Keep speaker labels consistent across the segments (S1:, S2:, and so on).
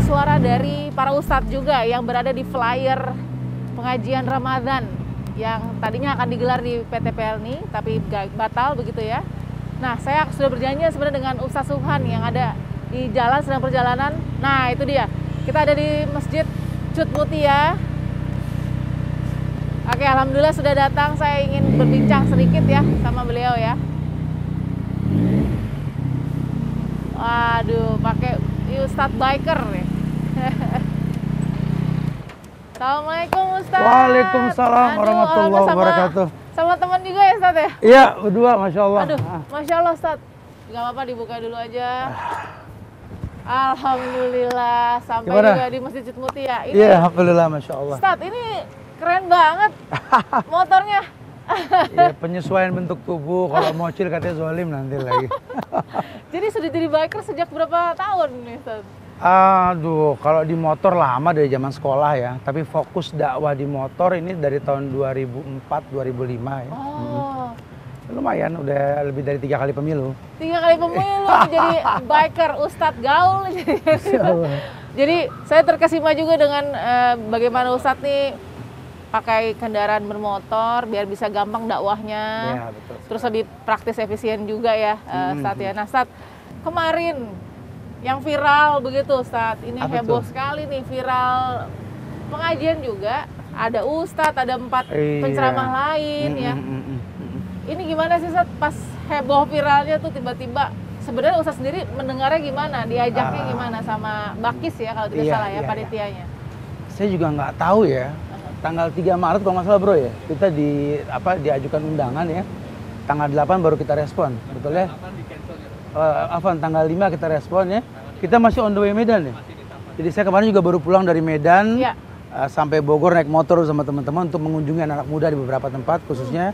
S1: suara dari para ustadz juga yang berada di flyer pengajian Ramadan yang tadinya akan digelar di PT Pelni, tapi batal begitu ya. Nah, saya sudah berjanji sebenarnya dengan Ustadz Subhan yang ada di jalan sedang perjalanan. Nah, itu dia. Kita ada di Masjid Cut Mutia. Oke, alhamdulillah sudah datang. Saya ingin berbincang sedikit ya sama beliau ya. Waduh, pakai Ustadz biker nih. Assalamualaikum Ustadz.
S2: Waalaikumsalam warahmatullahi wabarakatuh.
S1: Sama teman juga ya Ustadz ya?
S2: Iya, berdua Masya Allah.
S1: Aduh, Masya Allah Ustadz. Gak apa-apa, dibuka dulu aja. Alhamdulillah, sampai
S2: Gimana?
S1: juga di Masjid Cut Mutia.
S2: Iya, alhamdulillah Masya Allah.
S1: Ustadz, ini keren banget motornya.
S2: Ya, penyesuaian bentuk tubuh, kalau mau chill katanya zolim nanti lagi.
S1: Jadi sudah jadi biker sejak berapa tahun nih Ustadz?
S2: Aduh, kalau di motor lama dari zaman sekolah ya. Tapi fokus dakwah di motor ini dari tahun 2004-2005 ya.
S1: Oh.
S2: Lumayan, udah lebih dari 3 kali pemilu.
S1: 3 kali pemilu jadi biker Ustadz gaul. Jadi saya terkesima juga dengan bagaimana Ustadz nih pakai kendaraan bermotor biar bisa gampang dakwahnya.
S2: Ya, betul.
S1: Terus lebih praktis efisien juga ya Ustadz ya. Nah Ustadz, kemarin yang viral begitu Ustadz, ini
S2: Apa
S1: heboh
S2: tuh?
S1: sekali nih, viral pengajian juga. Ada Ustadz, ada 4 penceramah lain ya. Ini gimana sih Ustadz pas heboh viralnya tuh tiba-tiba sebenarnya Ustadz sendiri mendengarnya gimana? Diajaknya gimana sama Bakis ya kalau tidak salah ya panitianya?
S2: Saya juga nggak tahu ya. Tanggal 3 Maret kalau nggak salah bro ya, kita diajukan undangan ya. Tanggal 8 baru kita respon, betul ya? Tanggal 5 kita respon ya. Kita masih on the way Medan ya. Jadi saya kemarin juga baru pulang dari Medan
S1: Ya.
S2: Sampai Bogor naik motor sama teman-teman untuk mengunjungi anak-anak muda di beberapa tempat, khususnya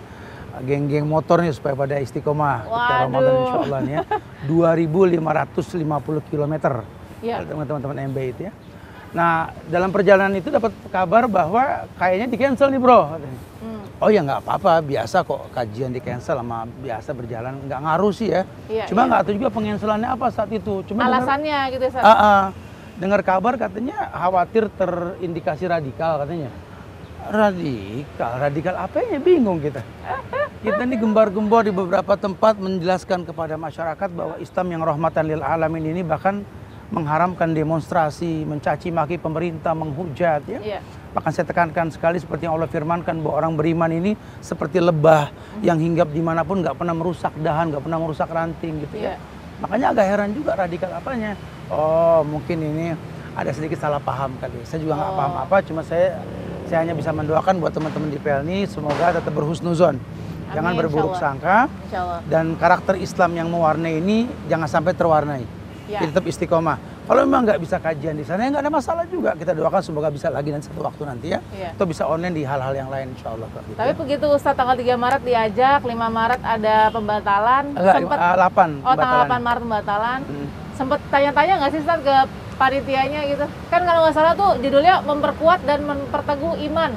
S2: geng-geng motor nih supaya pada istiqomah ketika Ramadan insya Allah nih ya. 2.550 km
S1: Ya.
S2: teman-teman MB itu ya. Nah dalam perjalanan itu dapat kabar bahwa kayaknya di cancel nih bro. Oh ya nggak apa-apa, biasa kok kajian di cancel sama biasa berjalan, nggak ngaruh sih ya.
S1: Iya,
S2: Cuma
S1: iya.
S2: nggak tahu juga pencancelannya apa saat itu. Cuma
S1: Alasannya gitu Ustadz?
S2: dengar kabar katanya khawatir terindikasi radikal katanya. Radikal apanya? Bingung kita. Kita ini gembar-gembor di beberapa tempat menjelaskan kepada masyarakat bahwa Islam yang rahmatan lil alamin ini bahkan mengharamkan demonstrasi, mencaci maki pemerintah, menghujat ya.
S1: Iya.
S2: Bahkan saya tekankan sekali seperti yang Allah firmankan bahwa orang beriman ini seperti lebah yang hinggap dimanapun nggak pernah merusak dahan, nggak pernah merusak ranting gitu ya.
S1: Iya.
S2: Makanya agak heran juga radikal apanya. Oh mungkin ini ada sedikit salah paham kali. Saya juga nggak paham apa, cuma saya hanya bisa mendoakan buat teman-teman di Pelni semoga tetap berhusnuzon. Jangan
S1: Amin,
S2: berburuk
S1: insya Allah.
S2: sangka.
S1: Insya Allah.
S2: Dan karakter Islam yang mewarnai ini jangan sampai terwarnai.
S1: Ya.
S2: Jadi tetap istiqomah. Kalau memang nggak bisa kajian di sana ya nggak ada masalah juga. Kita doakan semoga bisa lagi dan satu waktu nanti ya.
S1: Iya.
S2: Atau bisa online di hal-hal yang lain insya Allah. Gitu
S1: Tapi
S2: ya.
S1: begitu Ustadz tanggal 3 Maret diajak, 5 Maret ada pembatalan.
S2: Enggak,
S1: Sempet,
S2: 8
S1: oh tanggal 8
S2: batalan.
S1: Maret pembatalan. Sempet tanya-tanya nggak sih Ustadz ke panitianya gitu? Kan kalau nggak salah tuh judulnya memperkuat dan memperteguh iman.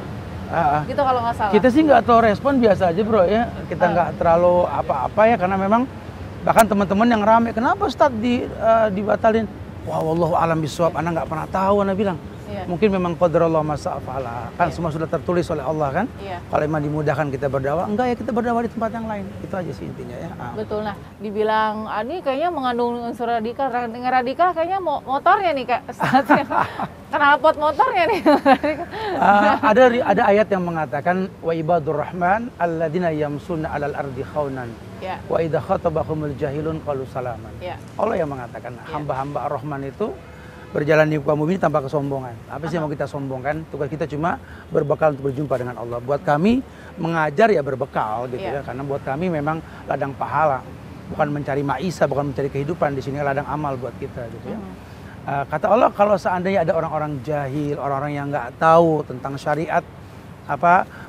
S1: Gitu kalau nggak salah.
S2: Kita sih nggak tahu respon biasa aja bro ya. Kita nggak terlalu apa-apa ya karena memang bahkan teman-teman yang rame kenapa Ustadz dibatalin? Wah wallahu alam bisawab, anak nggak pernah tahu, anak bilang.
S1: Iya.
S2: Mungkin memang qadarullah masa'afala. Kan semua sudah tertulis oleh Allah kan.
S1: Iya.
S2: Kalau memang dimudahkan kita berdakwah, enggak ya kita berdakwah di tempat yang lain. Itu aja sih intinya ya.
S1: Betul. Nah, dibilang ini kayaknya mengandung unsur radikal. Dengan radikal kayaknya motornya nih Kak. Knalpot motornya nih.
S2: Ada ayat yang mengatakan wa ibadur rahman alladzina yamsuna 'alal ardi khaunan.
S1: Ya.
S2: Wa idza khatabahumul jahilun qalu salaman.
S1: Ya.
S2: Allah yang mengatakan hamba-hamba Ar-Rahman itu berjalan di muka bumi tanpa kesombongan. Apa sih yang mau kita sombongkan? Tugas kita cuma berbekal untuk berjumpa dengan Allah. Buat kami mengajar ya berbekal gitu ya. Karena buat kami memang ladang pahala. Bukan mencari maisha, bukan mencari kehidupan. Di sini ladang amal buat kita gitu ya. Kata Allah kalau seandainya ada orang-orang jahil, orang-orang yang nggak tahu tentang syariat,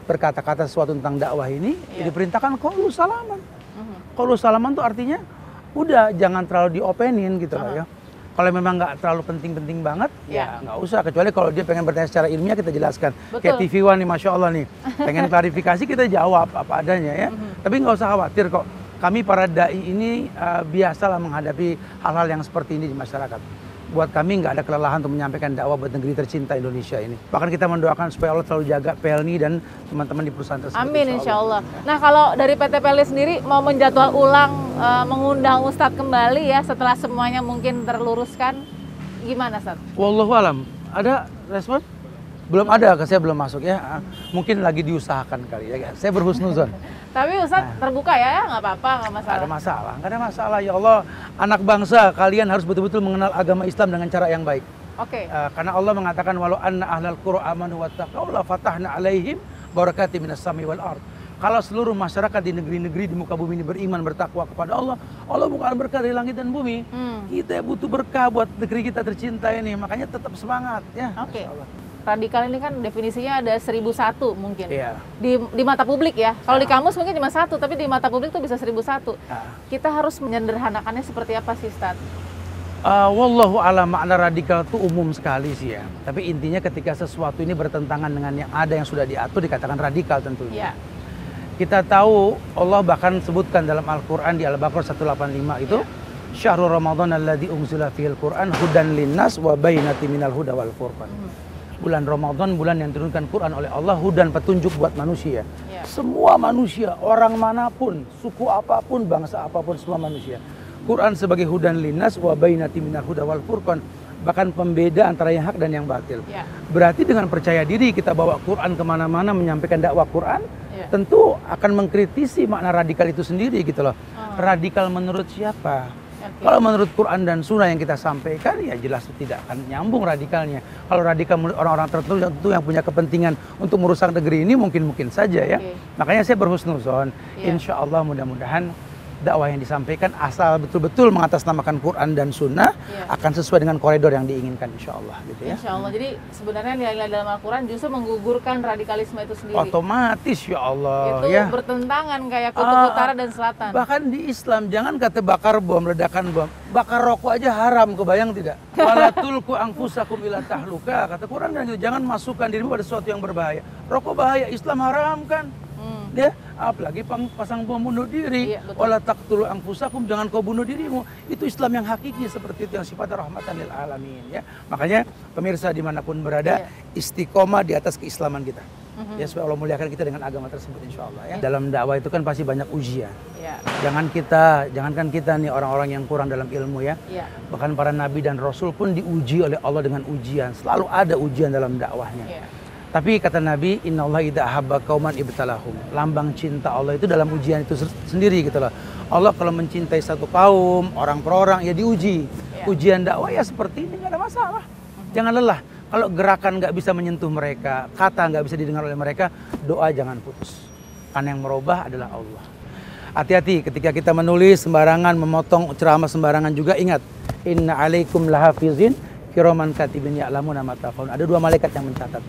S2: berkata-kata sesuatu tentang dakwah ini, diperintahkan qaulu salaman. Qaulu salaman tuh artinya udah jangan terlalu diopenin gitu lah ya. Kalau memang nggak terlalu penting-penting banget, ya nggak usah. Kecuali kalau dia pengen bertanya secara ilmiah kita jelaskan.
S1: Betul.
S2: Kayak TV One nih, Masya Allah nih. Pengen klarifikasi kita jawab apa adanya ya. Tapi nggak usah khawatir kok. Kami para da'i ini biasalah menghadapi hal-hal yang seperti ini di masyarakat. buat kami nggak ada kelelahan untuk menyampaikan dakwah buat negeri tercinta Indonesia ini. Bahkan kita mendoakan supaya Allah selalu jaga PLNI dan teman-teman di perusahaan tersebut.
S1: Amin insya Allah. Nah kalau dari PT PLNI sendiri mau menjadwal ulang, mengundang Ustadz kembali ya setelah semuanya mungkin terluruskan, gimana Ustadz?
S2: Wallahu alam. Ada respon? Belum ada, saya belum masuk ya. Mungkin lagi diusahakan kali ya. Saya berhusnuzon.
S1: Tapi Ustadz terbuka ya, nggak apa-apa, nggak masalah.
S2: Nggak ada masalah. Ya Allah, anak bangsa, kalian harus betul-betul mengenal agama Islam dengan cara yang baik.
S1: Oke.
S2: Karena Allah mengatakan walau anna ahlal qura amanu wattaqau la fatahna alaihim barakati minas sami wal ard. Kalau seluruh masyarakat di negeri-negeri di muka bumi ini beriman bertakwa kepada Allah, Allah bukan berkah dari langit dan bumi. Kita butuh berkah buat negeri kita tercinta ini, makanya tetap semangat ya.
S1: Oke. Radikal ini kan definisinya ada 1001 mungkin.
S2: Iya.
S1: Di mata publik ya. Kalau di kamus mungkin cuma satu, tapi di mata publik tuh bisa 1001. Kita harus menyederhanakannya seperti apa sih, Ustadz?
S2: Wallahu a'lam, makna radikal itu umum sekali sih ya. Tapi intinya ketika sesuatu ini bertentangan dengan yang ada yang sudah diatur dikatakan radikal tentunya.
S1: Ya.
S2: Kita tahu Allah bahkan sebutkan dalam Al-Quran di Al-Baqarah 185 itu Syahrul Ramadan alladzi unzila fihil Qur'an hudan linnas wa bainatin minal huda wal furqan. Bulan Ramadan, bulan yang diturunkan Quran oleh Allah, hudan petunjuk buat manusia. Semua manusia, orang manapun, suku apapun, bangsa apapun, semua manusia. Quran sebagai hudan linnas wa bainatin minal huda wal furqan, bahkan pembeda antara yang hak dan yang batil. Berarti dengan percaya diri kita bawa Quran kemana-mana menyampaikan dakwah Quran, tentu akan mengkritisi makna radikal itu sendiri gitu loh. Radikal menurut siapa? Kalau menurut Quran dan Sunnah yang kita sampaikan, ya jelas tidak akan nyambung radikalnya. Kalau radikal menurut orang-orang tertentu yang punya kepentingan untuk merusak negeri ini mungkin saja ya. Makanya saya berhusnuzon. Insya Allah mudah-mudahan dakwah yang disampaikan asal betul-betul mengatasnamakan Quran dan Sunnah akan sesuai dengan koridor yang diinginkan insya Allah gitu ya.
S1: Insya Allah. Jadi sebenarnya nilai-nilai dalam Al-Quran justru menggugurkan radikalisme itu sendiri.
S2: Otomatis ya Allah.
S1: Itu
S2: ya.
S1: bertentangan kayak kutub utara dan selatan.
S2: Bahkan di Islam jangan kata bakar bom, ledakan bom, bakar rokok aja haram, kebayang tidak? Walatulku angfusakum ila tahluka, kata Quran dan jangan masukkan dirimu pada sesuatu yang berbahaya. Rokok bahaya, Islam haramkan. Ya, apalagi pasang bom bunuh diri. Wala taqtulu anfusakum, jangan kau bunuh dirimu. Itu Islam yang hakiki seperti itu, yang sifatnya rahmatan lil alamin ya. Makanya pemirsa dimanapun berada, istiqomah di atas keislaman kita. Ya, supaya Allah muliakan kita dengan agama tersebut insya Allah ya. Dalam dakwah itu kan pasti banyak ujian. Jangankan kita nih orang-orang yang kurang dalam ilmu ya. Bahkan para nabi dan rasul pun diuji oleh Allah dengan ujian. Selalu ada ujian dalam dakwahnya. Tapi kata Nabi, innallaha idza ahabba qauman ibtalahum. Lambang cinta Allah itu dalam ujian itu sendiri gitu loh. Allah kalau mencintai satu kaum, orang per orang ya diuji. Ujian dakwah ya seperti ini, nggak ada masalah. Jangan lelah. Kalau gerakan nggak bisa menyentuh mereka, kata nggak bisa didengar oleh mereka, doa jangan putus. Karena yang merubah adalah Allah. Hati-hati ketika kita menulis sembarangan, memotong ceramah sembarangan juga, ingat, inna alaikum lahafizin kiraman katibin ya'lamuna ma taf'alun. Ada 2 malaikat yang mencatat.